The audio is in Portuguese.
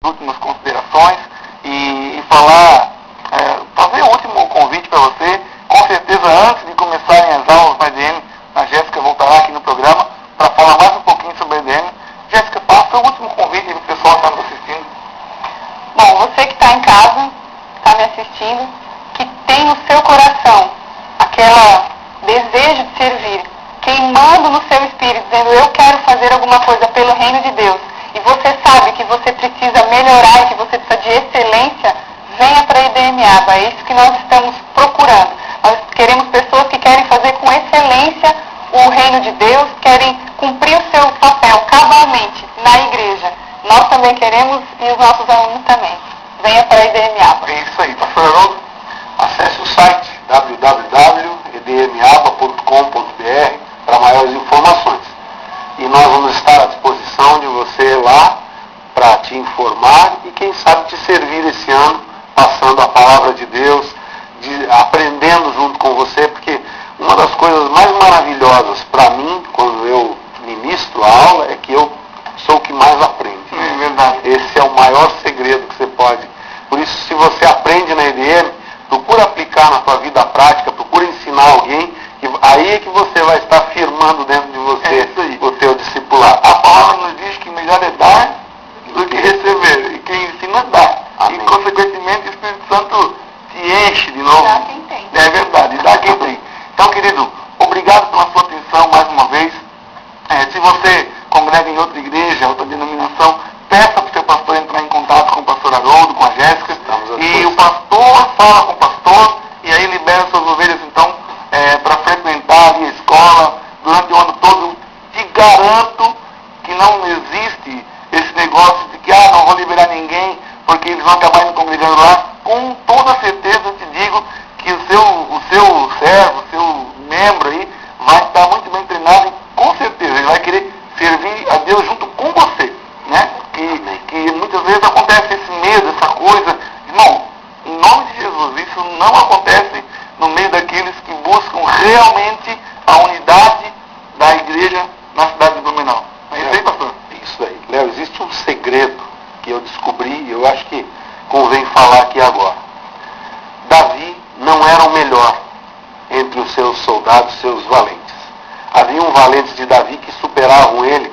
últimas considerações e falar, fazer o último convite para você. Com certeza, antes de começarem as aulas na EDM, a Jéssica voltará aqui no programa para falar mais um pouquinho sobre a EDM. Jéssica, passa o último convite para o pessoal que está nos assistindo. Bom, você que está em casa, está me assistindo, que tem no seu coração aquele desejo de servir, queimando no seu espírito, dizendo: eu quero fazer alguma coisa pelo reino de Deus, e você sabe que você precisa melhorar e que você precisa de excelência, venha para a IDMABA. É isso que nós estamos procurando. Nós queremos pessoas que querem fazer com excelência o reino de Deus, querem cumprir o seu papel cabalmente na igreja. Nós também queremos, e os nossos alunos também. Venha para a IDMABA. É isso aí, pastor Haroldo. Acesse o site www.edmaba.com.br para maiores informações. E nós vamos estar à disposição de você lá para te informar e, quem sabe, te servir esse ano, passando a palavra de Deus, aprendendo junto com você, porque uma das coisas mais maravilhosas para mim, quando eu ministro a aula, é que eu sou o que mais aprende. É verdade. Esse é o maior segredo que você pode. Por isso, se você aprende na EDM, procura aplicar na sua vida prática, procura ensinar alguém, aí é que você vai estar firmando dentro de você o teu discipulado. A palavra nos diz que melhor é dar do que receber, e quem ensina dá. Amém. E, consequentemente, o Espírito Santo te enche de novo. Dá quem tem. É verdade, dá quem tem. Então, querido, obrigado pela sua atenção mais uma vez. Se você congrega em outra igreja, outra denominação, peça para o seu pastor entrar em contato com o pastor Haroldo, com a Jéssica, e o pastor fala com o pastor, e aí libera suas ovelhas, então, para frequentar ali a escola durante o ano todo. Te garanto que não existe esse negócio de que não vou liberar ninguém, porque eles vão acabar me congregando lá. Com toda certeza eu te digo que o seu servo, o seu membro aí, vai estar muito bem treinado e, com certeza, ele vai querer servir a Deus junto com você, né? Que muitas vezes acontece esse medo, essa coisa. Irmão, em nome de Jesus, isso não acontece no meio daqueles que buscam realmente a unidade da igreja na cidade de Blumenau. É isso aí, pastor? Isso aí. Léo, existe um segredo que eu descobri e eu acho que convém falar aqui agora. Davi não era o melhor entre os seus soldados, seus valentes. Havia valentes de Davi que superavam ele